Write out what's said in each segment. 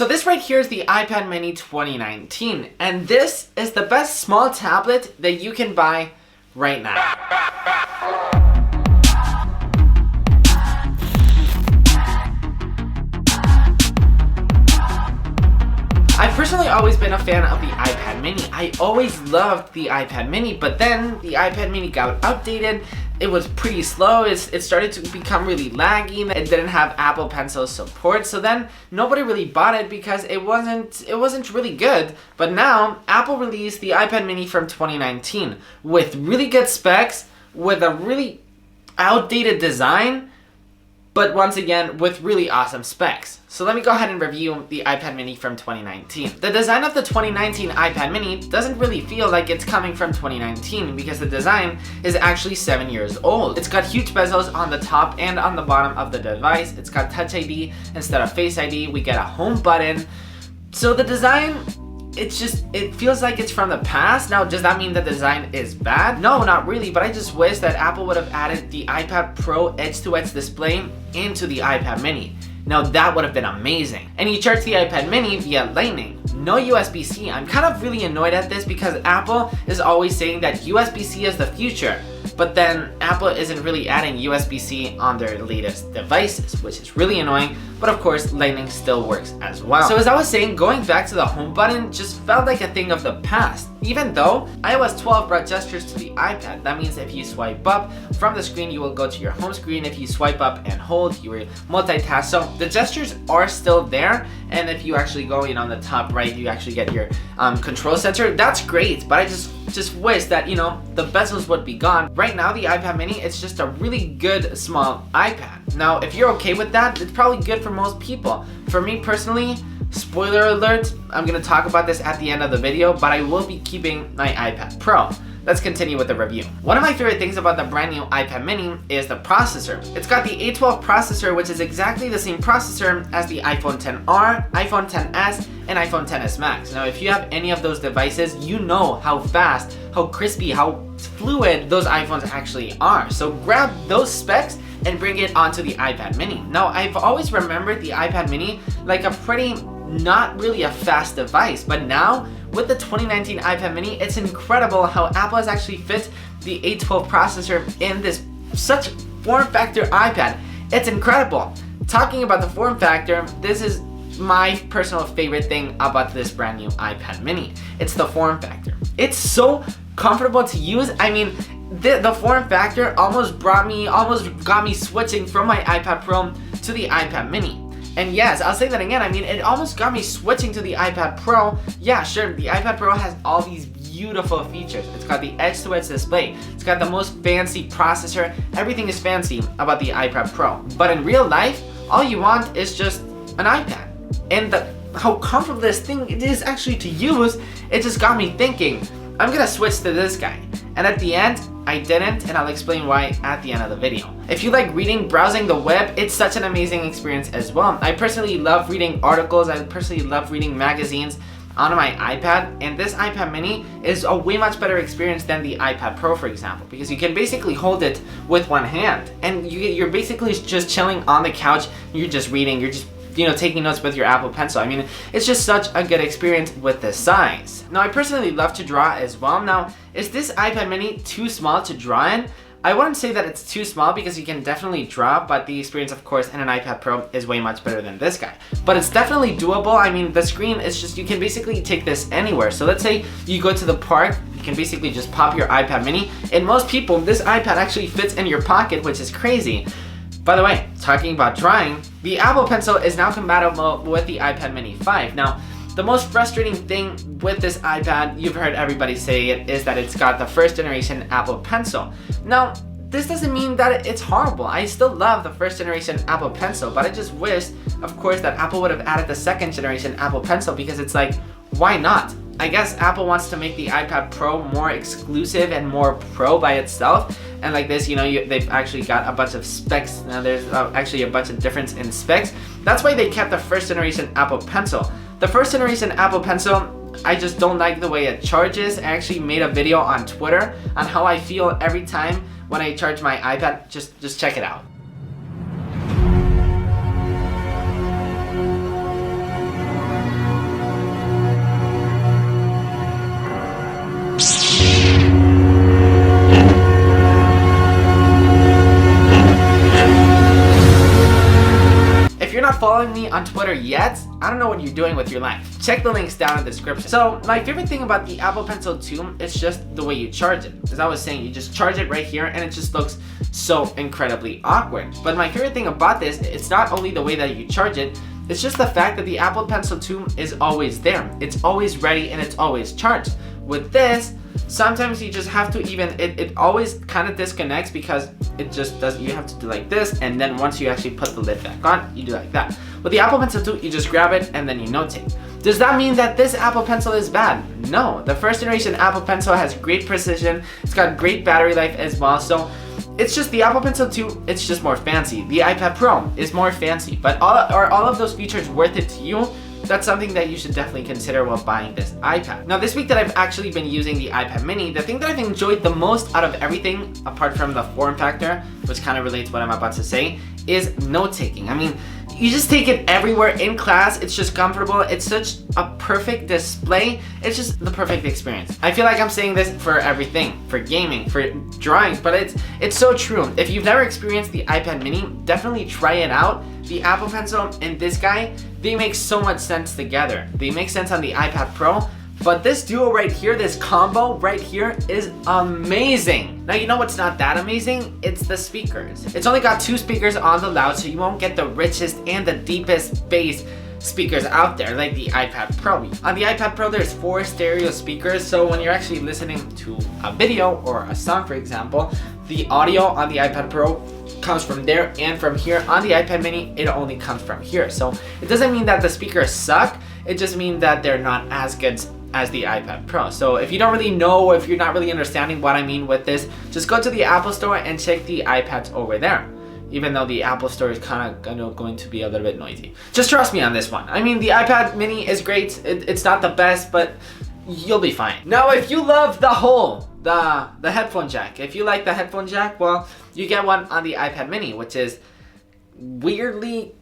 So this right here is the iPad mini 2019, and this is the best small tablet that you can buy right now. I've personally always been a fan of the iPad mini. I always loved the iPad mini, but then the iPad mini got outdated. It was pretty slow. It started to become really laggy. It didn't have Apple Pencil support, so then nobody really bought it because it wasn't really good. But now Apple released the iPad mini from 2019 with really good specs, with a really outdated design, but once again with really awesome specs. So let me go ahead and review the iPad mini from 2019. The design of the 2019 iPad mini doesn't really feel like it's coming from 2019 because the design is actually 7 years old. It's got huge bezels on the top and on the bottom of the device. It's got Touch ID instead of Face ID. We get a home button. So the design, it feels like it's from the past. Now, does that mean the design is bad? No, not really, but I just wish that Apple would have added the iPad Pro edge-to-edge display into the iPad mini. Now that would have been amazing. And you charge the iPad mini via Lightning, no USB-C. I'm kind of really annoyed at this because Apple is always saying that USB-C is the future, but then Apple isn't really adding USB-C on their latest devices, which is really annoying, but of course Lightning still works as well. So as I was saying, going back to the home button just felt like a thing of the past. Even though iOS 12 brought gestures to the iPad. That means if you swipe up from the screen, you will go to your home screen. If you swipe up and hold, you will multitask. So the gestures are still there, and if you actually go on the top right, you actually get your control center. That's great, but I just wish that, the bezels would be gone. Right now, the iPad mini, it's just a really good small iPad. Now, if you're okay with that, it's probably good for most people. For me personally, spoiler alert, I'm gonna talk about this at the end of the video, but I will be keeping my iPad Pro. Let's continue with the review. One of my favorite things about the brand new iPad mini is the processor. It's got the A12 processor, which is exactly the same processor as the iPhone XR, iPhone XS, and iPhone XS Max. Now, if you have any of those devices, you know how fast, how crispy, how fluid those iPhones actually are. So grab those specs and bring it onto the iPad mini. Now, I've always remembered the iPad mini like a pretty, not really a fast device, but now with the 2019 iPad mini, it's incredible how Apple has actually fit the A12 processor in this such form factor iPad. It's incredible. Talking about the form factor, this is my personal favorite thing about this brand new iPad mini. It's the form factor. It's so comfortable to use. I mean, the form factor almost got me switching from my iPad Pro to the iPad mini. And yes, I'll say that again, I mean, it almost got me switching to the iPad Pro. Yeah, sure, the iPad Pro has all these beautiful features. It's got the edge-to-edge display. It's got the most fancy processor. Everything is fancy about the iPad Pro. But in real life, all you want is just an iPad. And how comfortable this thing it is actually to use, it just got me thinking, I'm gonna switch to this guy. And at the end, I didn't, and I'll explain why at the end of the video. If you like reading, browsing the web, it's such an amazing experience as well. I personally love reading articles. I personally love reading magazines on my iPad, and this iPad mini is a way much better experience than the iPad Pro, for example, because you can basically hold it with one hand, and you're basically just chilling on the couch. You're just reading. You're just taking notes with your Apple Pencil. I mean, it's just such a good experience with this size. Now, I personally love to draw as well. Now, is this iPad mini too small to draw in? I wouldn't say that it's too small because you can definitely draw, but the experience, of course, in an iPad Pro is way much better than this guy. But it's definitely doable. I mean, the screen is just, you can basically take this anywhere. So let's say you go to the park, you can basically just pop your iPad mini. And most people, this iPad actually fits in your pocket, which is crazy. By the way, talking about drawing, the Apple Pencil is now compatible with the iPad mini 5. Now, the most frustrating thing with this iPad, you've heard everybody say it, is that it's got the first generation Apple Pencil. Now, this doesn't mean that it's horrible. I still love the first generation Apple Pencil, but I just wish, of course, that Apple would have added the second generation Apple Pencil, because it's like, why not? I guess Apple wants to make the iPad Pro more exclusive and more pro by itself. And like this, they've actually got a bunch of specs. Now there's actually a bunch of difference in specs. That's why they kept the first generation Apple Pencil. The first generation Apple Pencil, I just don't like the way it charges. I actually made a video on Twitter on how I feel every time when I charge my iPad. Just check it out. on Twitter yet, I don't know what you're doing with your life. Check the links down in the description. So my favorite thing about the Apple Pencil 2 is just the way you charge it. As I was saying, you just charge it right here and it just looks so incredibly awkward. But my favorite thing about this, it's not only the way that you charge it, it's just the fact that the Apple Pencil 2 is always there. It's always ready and it's always charged. With this, sometimes you just have to it always kind of disconnects because it just does, you have to do like this, and then once you actually put the lid back on, you do like that. With the Apple Pencil 2, you just grab it and then you notate. Does that mean that this Apple Pencil is bad? No, the first generation Apple Pencil has great precision, it's got great battery life as well, so it's just the Apple Pencil 2, it's just more fancy. The iPad Pro is more fancy, but are all of those features worth it to you? That's something that you should definitely consider while buying this iPad. Now, this week that I've actually been using the iPad mini, the thing that I've enjoyed the most out of everything, apart from the form factor, which kind of relates to what I'm about to say, is note-taking. I mean, you just take it everywhere in class, it's just comfortable, it's such a perfect display, it's just the perfect experience. I feel like I'm saying this for everything, for gaming, for drawing, but it's so true. If you've never experienced the iPad mini, definitely try it out. The Apple Pencil and this guy, they make so much sense together. They make sense on the iPad Pro, but this duo right here, this combo right here is amazing. Now, you know what's not that amazing? It's the speakers. It's only got 2 speakers on the loud, so you won't get the richest and the deepest bass speakers out there like the iPad Pro. On the iPad Pro, there's 4 stereo speakers, so when you're actually listening to a video or a song, for example, the audio on the iPad Pro comes from there, and from here. On the iPad mini, it only comes from here. So it doesn't mean that the speakers suck, it just means that they're not as good as the iPad Pro. So if you don't really know, if you're not really understanding what I mean with this, just go to the Apple Store and check the iPads over there. Even though the Apple Store is kind of going to be a little bit noisy. Just trust me on this one. I mean, the iPad mini is great. It's not the best, but you'll be fine. Now, if you love the headphone jack, if you like the headphone jack, well, you get one on the iPad mini, which is weirdly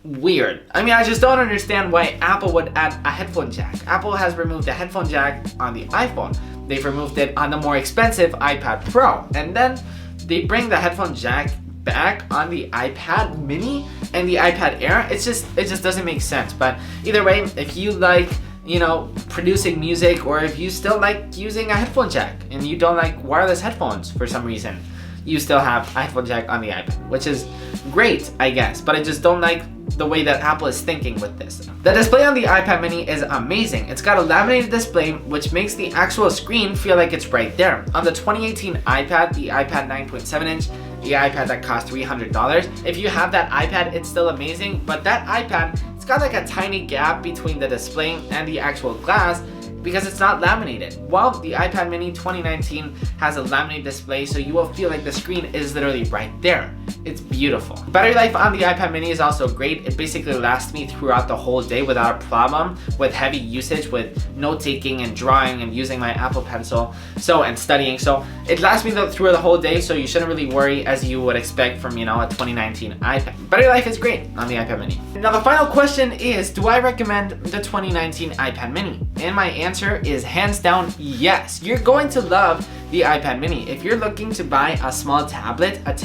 weird. I mean, I just don't understand why Apple would add a headphone jack. Apple has removed the headphone jack on the iPhone. They've removed it on the more expensive iPad Pro. And then they bring the headphone jack back on the iPad mini and the iPad Air. It just doesn't make sense. But either way, if you like, you know, producing music, or if you still like using a headphone jack and you don't like wireless headphones for some reason, you still have a headphone jack on the iPad, which is great, I guess, but I just don't like the way that Apple is thinking with this. The display on the iPad mini is amazing. It's got a laminated display, which makes the actual screen feel like it's right there. On the 2018 iPad, the iPad 9.7 inch, the iPad that cost $300, if you have that iPad, it's still amazing, but that iPad, it's got like a tiny gap between the display and the actual glass because it's not laminated. While the iPad mini 2019 has a laminated display, so you will feel like the screen is literally right there. It's beautiful. Battery life on the iPad mini is also great. It basically lasts me throughout the whole day without a problem with heavy usage, with note-taking and drawing and using my Apple Pencil, and studying. So it lasts me through the whole day, so you shouldn't really worry as you would expect from, you know, a 2019 iPad. Battery life is great on the iPad mini. Now, the final question is, do I recommend the 2019 iPad mini? And my answer is hands down yes. You're going to love the iPad mini. If you're looking to buy a small tablet, an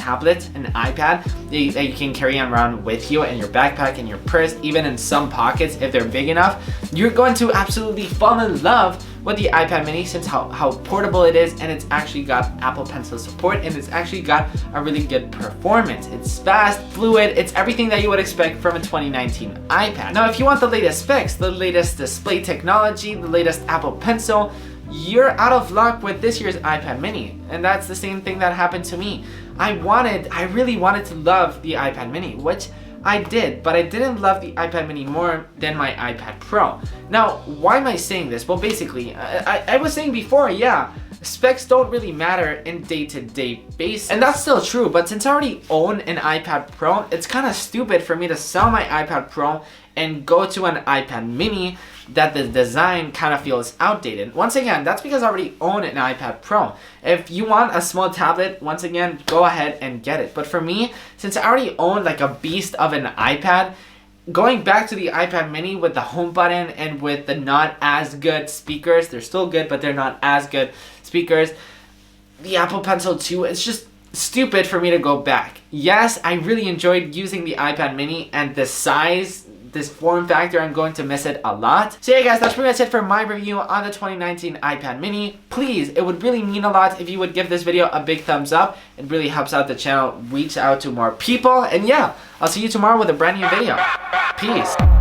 iPad that you can carry around with you in your backpack, in your purse, even in some pockets if they're big enough, you're going to absolutely fall in love with the iPad mini since how portable it is, and it's actually got Apple Pencil support, and it's actually got a really good performance. It's fast, fluid, it's everything that you would expect from a 2019 iPad. Now, if you want the latest specs, the latest display technology, the latest Apple Pencil, you're out of luck with this year's iPad mini. And that's the same thing that happened to me. I really wanted to love the iPad mini, which I did, but I didn't love the iPad mini more than my iPad Pro. Now, why am I saying this? Well, basically, I was saying before, yeah, specs don't really matter in day-to-day basis. And that's still true, but since I already own an iPad Pro, it's kind of stupid for me to sell my iPad Pro and go to an iPad mini that the design kind of feels outdated. Once again, that's because I already own an iPad Pro. If you want a small tablet, once again, go ahead and get it. But for me, since I already own like a beast of an iPad, going back to the iPad mini with the home button and with the not as good speakers, they're still good, but they're not as good speakers, the Apple Pencil 2, it's just stupid for me to go back. Yes, I really enjoyed using the iPad mini, and the size this form factor. I'm going to miss it a lot. So yeah guys, that's pretty much it for my review on the 2019 iPad mini. Please, it would really mean a lot if you would give this video a big thumbs up. It really helps out the channel reach out to more people. And yeah, I'll see you tomorrow with a brand new video. Peace.